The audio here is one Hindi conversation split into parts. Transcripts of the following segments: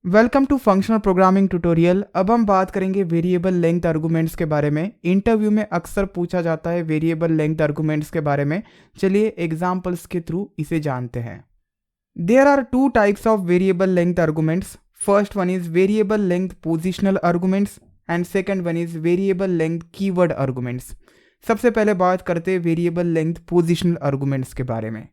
Welcome to functional programming tutorial. अब हम बात करेंगे वेरिएबल लेंथ आर्गुमेंट्स के बारे में। इंटरव्यू में अक्सर पूछा जाता है वेरिएबल लेंथ आर्गुमेंट्स के बारे में। चलिए एग्जांपल्स के थ्रू इसे जानते हैं। There are two types of variable length arguments. First one is variable length positional arguments and second one is variable length keyword arguments. सबसे पहले बात करते हैं वेरिएबल लेंथ पोजिशनल आर्गुमेंट्स के बारे में।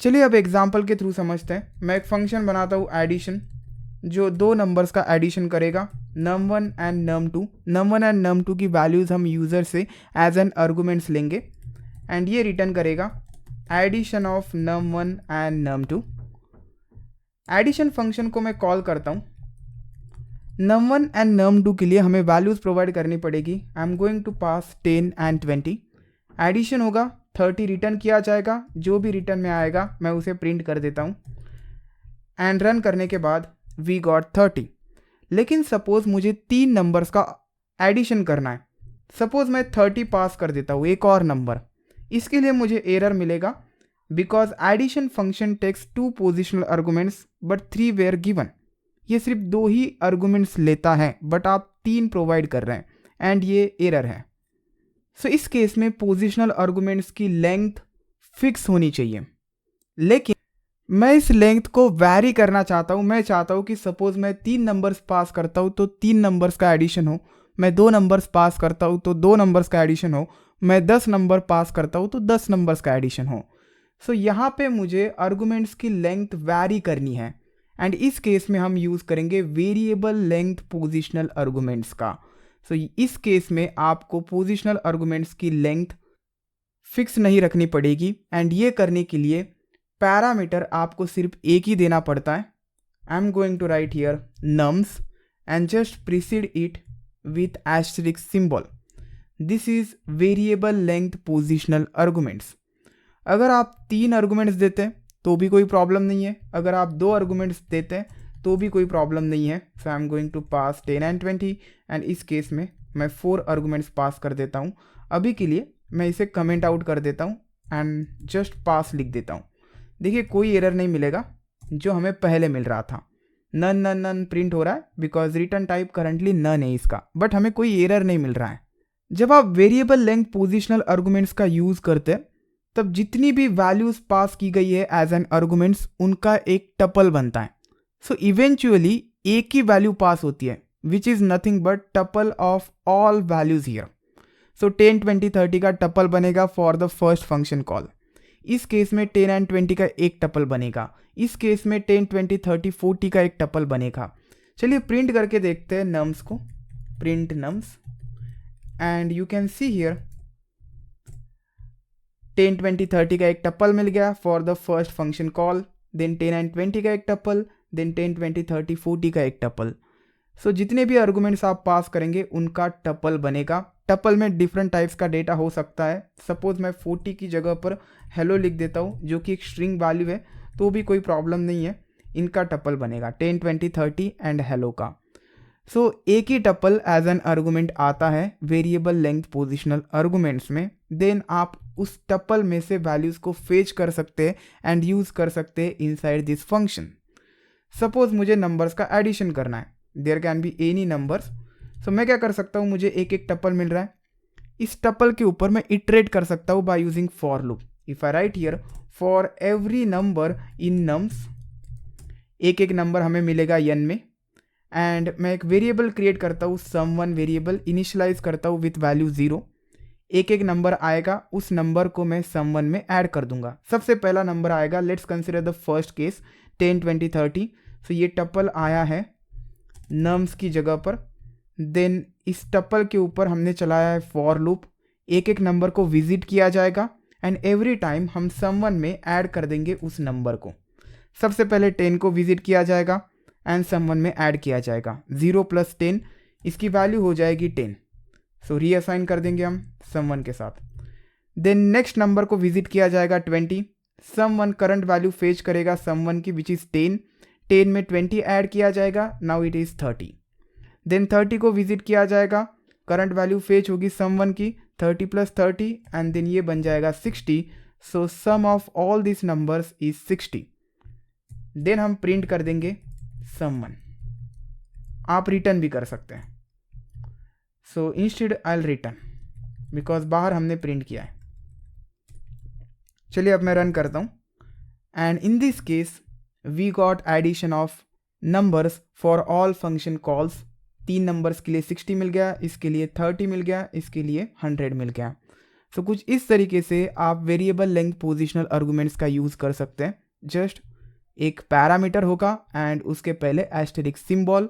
चलिए अब एग्जाम्पल के थ्रू समझते हैं। मैं एक फंक्शन बनाता हूँ एडिशन, जो दो नंबर्स का एडिशन करेगा, num1 and num2। num1 and num2 की वैल्यूज़ हम यूज़र से एज एन आर्गुमेंट्स लेंगे एंड ये रिटर्न करेगा addition of num1 and num2। Addition function को मैं कॉल करता हूँ। num1 एंड num2 के लिए हमें वैल्यूज़ प्रोवाइड करनी पड़ेगी। I am going to pass 10 and 20। Addition होगा, 30 रिटर्न किया जाएगा। जो भी रिटर्न में आएगा मैं उसे प्रिंट कर देता हूँ एंड रन करने के बाद वी गॉट 30। लेकिन सपोज मुझे तीन नंबर्स का एडिशन करना है। सपोज मैं 30 पास कर देता हूँ एक और नंबर, इसके लिए मुझे एरर मिलेगा because addition function takes two positional arguments but 3 were given. ये सिर्फ दो ही आर्गुमेंट्स लेता है बट आप तीन प्रोवाइड कर रहे हैं एंड ये एरर है। सो इस केस में पोजिशनल आर्गुमेंट्स की लेंथ फिक्स होनी चाहिए, लेकिन मैं इस लेंथ को वैरी करना चाहता हूँ। मैं चाहता हूँ कि सपोज मैं 3 नंबर्स पास करता हूँ तो 3 नंबर्स का एडिशन हो, मैं 2 नंबर्स पास करता हूँ तो 2 नंबर्स का एडिशन हो, मैं 10 नंबर पास करता हूँ तो 10 नंबर्स का एडिशन हो। सो यहाँ पे मुझे आर्गुमेंट्स की लेंथ वैरी करनी है एंड इस केस में हम यूज़ करेंगे वेरिएबल लेंथ पोजिशनल आर्गुमेंट्स का। सो इस केस में आपको पोजिशनल आर्गुमेंट्स की लेंथ फिक्स नहीं रखनी पड़ेगी एंड ये करने के लिए पैरामीटर आपको सिर्फ एक ही देना पड़ता है। I am going to write here nums and just precede it with asterisk symbol. This is variable length positional arguments. अगर आप 3 आर्गुमेंट्स देते हैं तो भी कोई प्रॉब्लम नहीं है, अगर आप 2 आर्गुमेंट्स देते हैं तो भी कोई प्रॉब्लम नहीं है। So I am going to pass 10 and 20 and इस केस में मैं 4 आर्गुमेंट्स पास कर देता हूँ। अभी के लिए मैं इसे कमेंट आउट कर देता हूँ एंड जस्ट पास लिख देता हूँ। देखिए कोई एरर नहीं मिलेगा जो हमें पहले मिल रहा था। नन नन नन प्रिंट हो रहा है because return type currently none है इसका, बट हमें कोई एरर नहीं मिल रहा है। जब आप वेरिएबल लेंथ पोजिशनल आर्गुमेंट्स का यूज़ करते हैं तब जितनी भी वैल्यूज़ पास की गई है एज एन आर्गुमेंट्स उनका एक टपल बनता है। सो इवेंचुअली एक ही वैल्यू पास होती है which is nothing but tuple of all values here. So 10 20 30 का टपल बनेगा for the first function call. इस केस में 10 एंड 20 का एक टपल बनेगा। इस केस में 10 20 30 40 का एक टपल बनेगा। चलिए प्रिंट करके देखते हैं नम्स को। Print nums and you can see here 10 20 30 का एक टपल मिल गया for the first function call. Then 10 and 20 का एक टपल, देन 10 20 30 40 का एक टपल। सो जितने भी आर्गुमेंट्स आप पास करेंगे उनका टपल बनेगा। टपल में डिफरेंट टाइप्स का डेटा हो सकता है। सपोज मैं 40 की जगह पर हेलो लिख देता हूँ जो कि एक स्ट्रिंग वैल्यू है तो भी कोई प्रॉब्लम नहीं है, इनका टपल बनेगा 10 20 30 एंड हेलो का। सो एक ही टपल एज एन आर्गुमेंट आता है वेरिएबल लेंथ पोजिशनल आर्गुमेंट्स में। देन आप उस टपल में से वैल्यूज़ को फेच कर सकते हैं एंड यूज़ कर सकते हैं इनसाइड दिस फंक्शन। सपोज मुझे नंबर्स का एडिशन करना है, there can be any numbers. So मैं क्या कर सकता हूँ, मुझे एक एक टपल मिल रहा है, इस टपल के ऊपर मैं इटरेट कर सकता हूँ by using for loop. If I right here for every number in nums, एक एक नंबर हमें मिलेगा n में एंड मैं एक वेरिएबल क्रिएट करता हूँ sum1 वेरिएबल, इनिशियलाइज करता हूँ विथ वैल्यू 0। एक एक नंबर आएगा उस नंबर को मैं sum1 में ऐड कर दूंगा। सबसे पहला नंबर आएगा, let's consider the first case 10 20 30। सो ये टपल आया है नम्स की जगह पर। देन इस टपल के ऊपर हमने चलाया है फॉर लूप। एक एक नंबर को विजिट किया जाएगा एंड एवरी टाइम हम sum1 में ऐड कर देंगे उस नंबर को। सबसे पहले 10 को विजिट किया जाएगा एंड sum1 में ऐड किया जाएगा। 0 + 10 इसकी वैल्यू हो जाएगी 10। सो रीअसाइन कर देंगे हम sum1 के साथ। देन नेक्स्ट नंबर को विजिट किया जाएगा 20। sum1 करंट वैल्यू फेच करेगा sum1 की विच इज़ 10। 10 में 20 ऐड किया जाएगा, नाउ इट इज़ 30। देन 30 को विजिट किया जाएगा, करंट वैल्यू फेच होगी sum1 की 30 + 30 एंड देन ये बन जाएगा 60। So sum of all this numbers is 60। Then हम प्रिंट कर देंगे sum1। आप रिटर्न भी कर सकते हैं। So instead I will return because बाहर हमने प्रिंट किया है। चलिए अब मैं रन करता हूँ and in this case we got addition of numbers for all function calls. 3 numbers के लिए 60 मिल गया, इसके लिए 30 मिल गया, इसके लिए 100 मिल गया। सो कुछ इस तरीके से आप वेरिएबल लेंथ पोजिशनल आर्गूमेंट्स का यूज़ कर सकते हैं। जस्ट एक पैरामीटर होगा एंड उसके पहले एस्टेरिक सिंबल,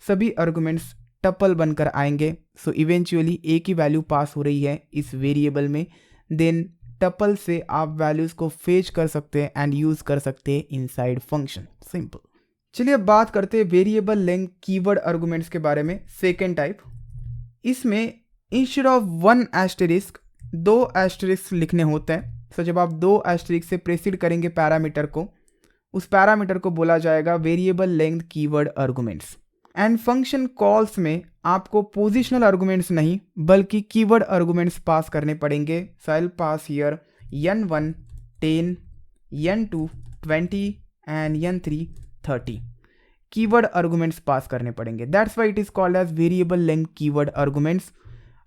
सभी आर्गुमेंट्स टपल बनकर आएंगे। सो इवेंचुअली ए की वैल्यू पास हो रही है इस वेरिएबल में, देन टपल से आप वैल्यूज़ को फेच कर सकते हैं एंड यूज़ कर सकते हैं इनसाइड फंक्शन। सिंपल। चलिए अब बात करते हैं वेरिएबल लेंथ कीवर्ड आर्गुमेंट्स के बारे में। सेकेंड टाइप, इसमें इंस्टेड ऑफ 1 एस्टेरिस्क 2 एस्टेरिस्क लिखने होते हैं। सो जब आप 2 एस्टेरिस्क से प्रेसिड करेंगे पैरामीटर को, उस पैरामीटर को बोला जाएगा variable length keyword arguments. And function calls में आपको पोजिशनल आर्गुमेंट्स नहीं बल्कि कीवर्ड आर्गुमेंट्स पास करने पड़ेंगे। So I will pass here n1 10, n2 20 and n3 30 keyword arguments pass करने पड़ेंगे। That's why it is called as variable length keyword arguments.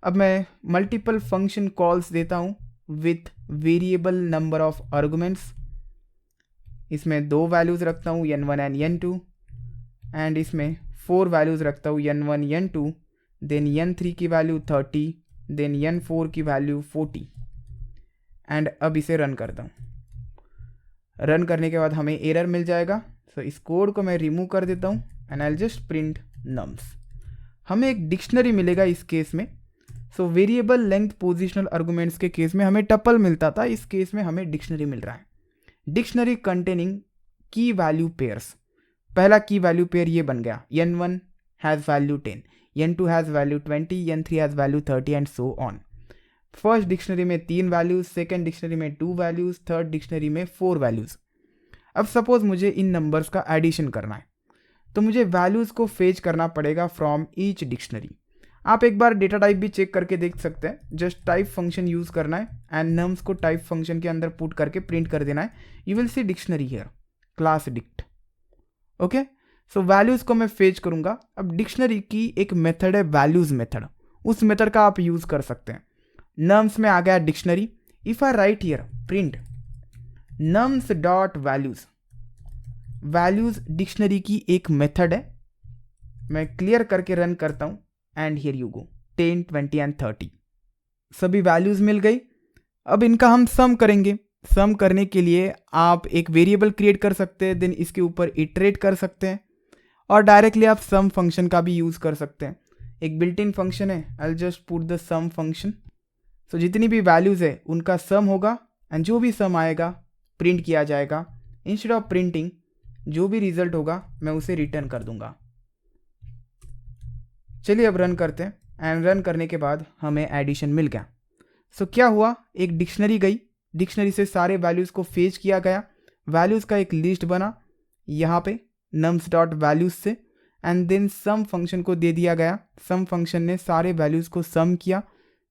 अब मैं मल्टीपल फंक्शन कॉल्स देता हूँ with variable number of arguments. इसमें 2 वैल्यूज़ रखता हूँ n1 एंड n2 एंड इसमें 4 वैल्यूज़ रखता हूँ n1 n2, देन n3 की वैल्यू 30, देन n4 की वैल्यू 40 एंड अब इसे रन करता हूँ। रन करने के बाद हमें एरर मिल जाएगा। सो इस कोड को मैं रिमूव कर देता हूँ and I will just print nums. हमें एक डिक्शनरी मिलेगा इस केस में। So variable length positional arguments के केस में हमें टपल मिलता था, इस केस में हमें डिक्शनरी मिल रहा है। डिक्शनरी कंटेनिंग की वैल्यू पेयर्स। पहला की वैल्यू पेयर ये बन गया, n1 has value 10, n2 has value 20, n3 has value 30 and so on. First dictionary में 3 वैल्यूज़, सेकेंड डिक्शनरी में 2 वैल्यूज़, थर्ड डिक्शनरी में 4 वैल्यूज़। अब सपोज मुझे इन नंबर्स का एडिशन करना है तो मुझे वैल्यूज़ को फेच करना पड़ेगा फ्रॉम ईच डिक्शनरी। आप एक बार डेटा टाइप भी चेक करके देख सकते हैं। जस्ट टाइप फंक्शन यूज़ करना है एंड नम्स को टाइप फंक्शन के अंदर पुट करके प्रिंट कर देना है। You will see dictionary here, class dict. Okay, so values को मैं फेच करूँगा। अब डिक्शनरी की एक मेथड है वैल्यूज़ मेथड, उस मेथड का आप यूज़ कर सकते हैं। नम्स में आ गया dictionary. If I right here print nums dot values, values dictionary की एक मेथड है। मैं क्लियर करके रन करता हूँ and here you go 10, 20 and 30 सभी वैल्यूज़ मिल गई। अब इनका हम सम करेंगे। सम करने के लिए आप एक वेरिएबल क्रिएट कर सकते हैं, देन इसके ऊपर इटरेट कर सकते हैं और डायरेक्टली आप सम फंक्शन का भी यूज़ कर सकते हैं। एक बिल्ट इन फंक्शन है, I will just put the sum function. So जितनी भी वैल्यूज़ है उनका सम होगा एंड जो भी सम आएगा प्रिंट किया जाएगा। इंस्टेड ऑफ प्रिंटिंग जो भी रिजल्ट होगा मैं उसे रिटर्न कर दूंगा। चलिए अब रन करते हैं एंड रन करने के बाद हमें एडिशन मिल गया। सो क्या हुआ, एक डिक्शनरी गई, डिक्शनरी से सारे वैल्यूज़ को फेच किया गया, वैल्यूज़ का एक लिस्ट बना यहाँ पे नम्स डॉट वैल्यूज़ से एंड देन सम फंक्शन को दे दिया गया। सम फंक्शन ने सारे वैल्यूज़ को सम किया,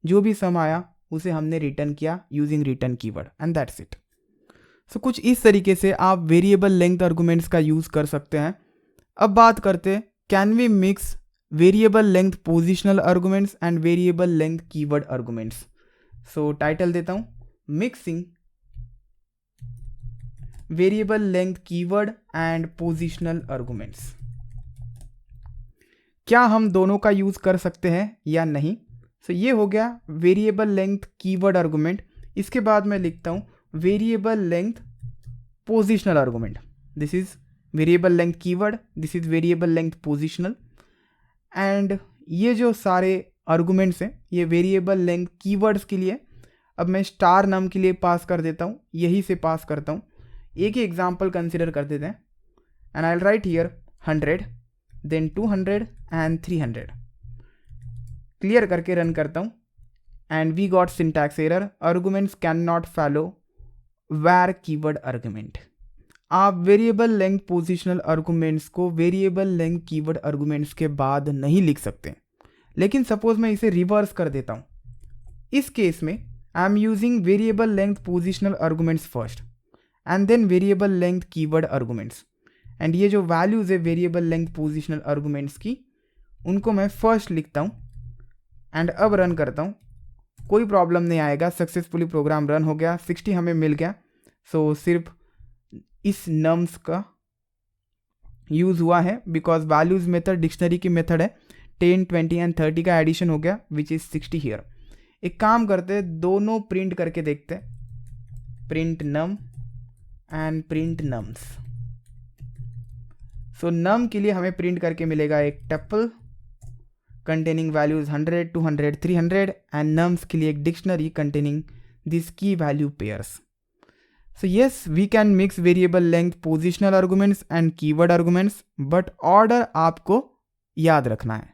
जो भी सम आया उसे हमने रिटर्न किया using return keyword and that's it. So कुछ इस तरीके से आप वेरिएबल लेंथ आर्गुमेंट्स का यूज़ कर सकते हैं। अब बात करते हैं can we mix variable length positional arguments and variable length keyword arguments. So title देता हूँ mixing variable length keyword and positional arguments. क्या हम दोनों का यूज़ कर सकते हैं या नहीं? सो ये हो गया वेरिएबल लेंथ कीवर्ड आर्गुमेंट। इसके बाद मैं लिखता हूँ variable length positional argument. This is variable length keyword, this is variable length positional and ये जो सारे आर्गुमेंट्स हैं ये वेरिएबल लेंथ कीवर्ड्स के लिए। अब मैं स्टार नम के लिए पास कर देता हूँ, यही से पास करता हूँ। एक ही एग्जांपल कंसिडर कर देते हैं and I will write here 100, then 200 and 300। Clear करके रन करता हूँ and we got syntax error, arguments can not follow where keyword argument. आप वेरिएबल लेंथ पोजिशनल आर्गुमेंट्स को वेरिएबल लेंथ कीवर्ड आर्गुमेंट्स के बाद नहीं लिख सकते। लेकिन सपोज मैं इसे रिवर्स कर देता हूँ। इस केस में I am using variable length positional arguments first and then variable length keyword arguments and ये जो वैल्यूज़ है वेरिएबल लेंथ पोजिशनल आर्गुमेंट्स की उनको मैं फर्स्ट लिखता हूँ एंड अब रन करता हूँ, कोई प्रॉब्लम नहीं आएगा, सक्सेसफुली प्रोग्राम रन हो गया, 60 हमें मिल गया। सो सिर्फ इस नम्स का यूज़ हुआ है बिकॉज वैल्यूज मेथड डिक्शनरी की मेथड है, 10, 20 एंड 30 का एडिशन हो गया विच इज़ 60 हियर। एक काम करते हैं, दोनों प्रिंट करके देखते हैं, print num and print nums. So num के लिए हमें प्रिंट करके मिलेगा एक tuple containing values 100, 200, 300 and nums के लिए एक dictionary containing these key value pairs. So yes, we can mix variable length positional arguments and keyword arguments, but order आपको याद रखना है।